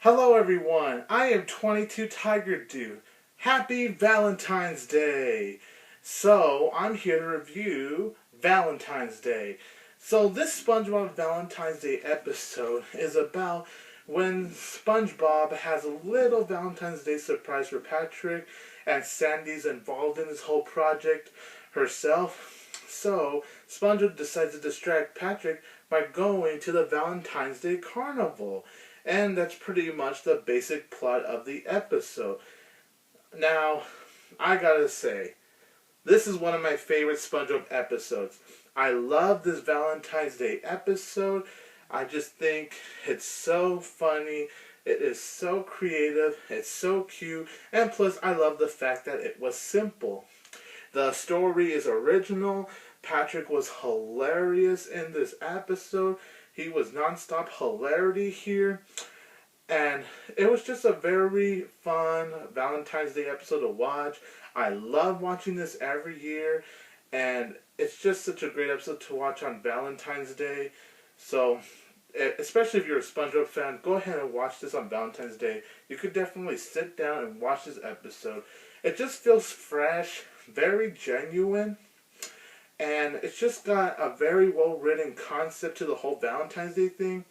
Hello everyone, I am 22 Tiger Dude. Happy Valentine's Day! So, I'm here to review Valentine's Day. So, this SpongeBob Valentine's Day episode is about when SpongeBob has a little Valentine's Day surprise for Patrick, and Sandy's involved in this whole project herself. So, SpongeBob decides to distract Patrick by going to the Valentine's Day Carnival. And that's pretty much the basic plot of the episode. Now, I gotta say, this is one of my favorite SpongeBob episodes. I love this Valentine's Day episode. I just think it's so funny. It is so creative. It's so cute. And plus, I love the fact that it was simple. The story is original. Patrick was hilarious in this episode. He was nonstop hilarity here. And it was just a very fun Valentine's Day episode to watch. I love watching this every year. And it's just such a great episode to watch on Valentine's Day. So, especially if you're a SpongeBob fan, go ahead and watch this on Valentine's Day. You could definitely sit down and watch this episode. It just feels fresh, very genuine. And it's just got a very well-written concept to the whole Valentine's Day thing.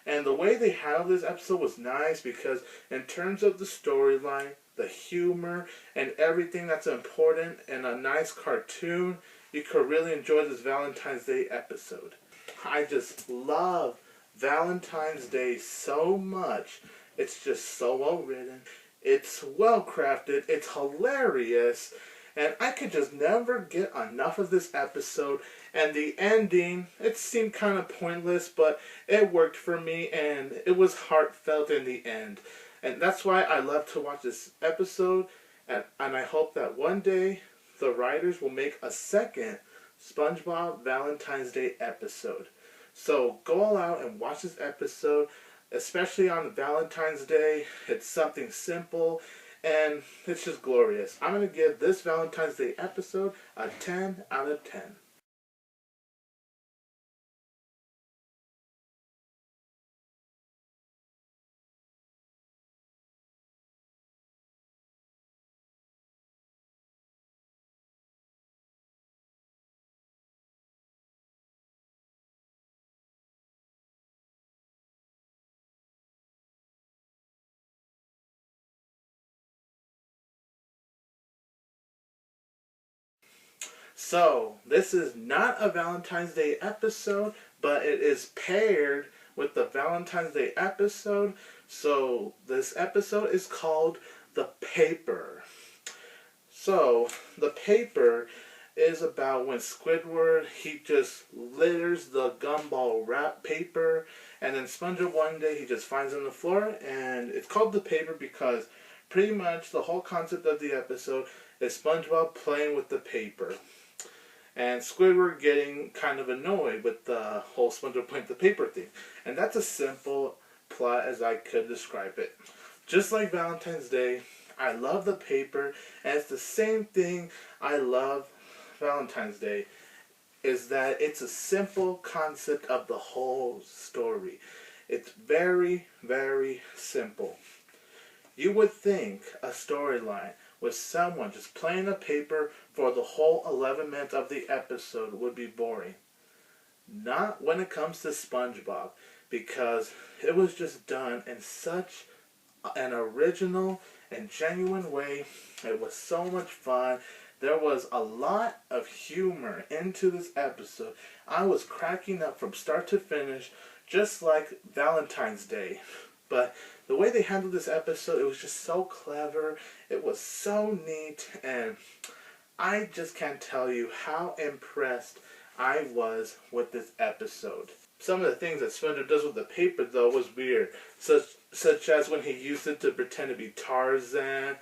And the way they handled this episode was nice because in terms of the storyline, the humor, and everything that's important in a nice cartoon, you could really enjoy this Valentine's Day episode. I just love Valentine's Day so much. It's just so well-written. It's well-crafted. It's hilarious. And I could just never get enough of this episode. And the ending, it seemed kind of pointless, but it worked for me, and it was heartfelt in the end. And that's why I love to watch this episode, and I hope that one day the writers will make a second SpongeBob Valentine's Day episode. So go all out and watch this episode, especially on Valentine's Day. It's something simple. And it's just glorious. I'm going to give this Valentine's Day episode a 10 out of 10. So, this is not a Valentine's Day episode, but it is paired with the Valentine's Day episode. So, this episode is called The Paper. So, The Paper is about when Squidward, he just litters the gumball wrap paper, and then SpongeBob one day, he just finds it on the floor, and it's called The Paper because pretty much the whole concept of the episode is SpongeBob playing with the paper. And Squidward getting kind of annoyed with the whole SpongeBob playing with the paper thing. And that's a simple plot as I could describe it. Just like Valentine's Day, I love the paper, and it's the same thing I love Valentine's Day, is that it's a simple concept of the whole story. It's very, very simple. You would think a storyline with someone just playing a paper for the whole 11 minutes of the episode would be boring. Not when it comes to SpongeBob, because it was just done in such an original and genuine way. It was so much fun. There was a lot of humor into this episode. I was cracking up from start to finish, just like Valentine's Day. But the way they handled this episode, it was just so clever. It was so neat. And I just can't tell you how impressed I was with this episode. Some of the things that SpongeBob does with the paper, though, was weird. Such as when he used it to pretend to be Tarzan.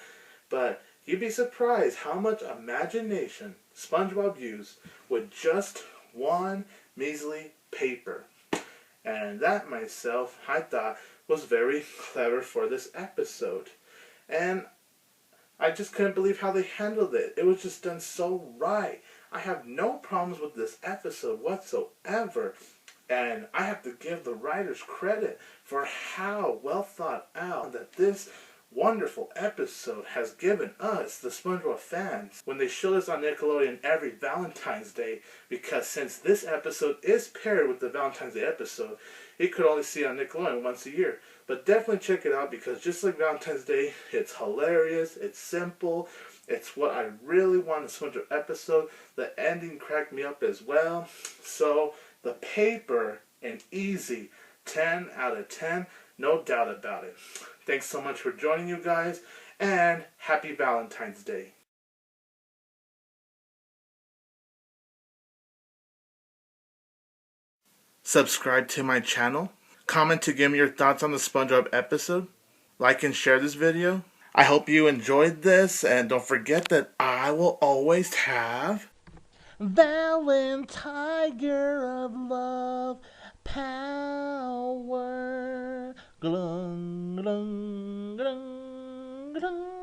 But you'd be surprised how much imagination SpongeBob used with just one measly paper. And that myself, I thought, was very clever for this episode. And I just couldn't believe how they handled it. It was just done so right. I have no problems with this episode whatsoever. And I have to give the writers credit for how well thought out that this wonderful episode has given us, the SpongeBob fans, when they show this on Nickelodeon every Valentine's Day, because since this episode is paired with the Valentine's Day episode, it could only see on Nickelodeon once a year. But definitely check it out, because just like Valentine's Day, it's hilarious, it's simple, it's what I really want in a SpongeBob episode. The ending cracked me up as well. So, the paper and easy, 10 out of 10, no doubt about it. Thanks so much for joining, you guys, and happy Valentine's Day. Subscribe to my channel. Comment to give me your thoughts on the SpongeBob episode. Like and share this video. I hope you enjoyed this, and don't forget that I will always have Valentine of love power. Glung, glung, glung, glung.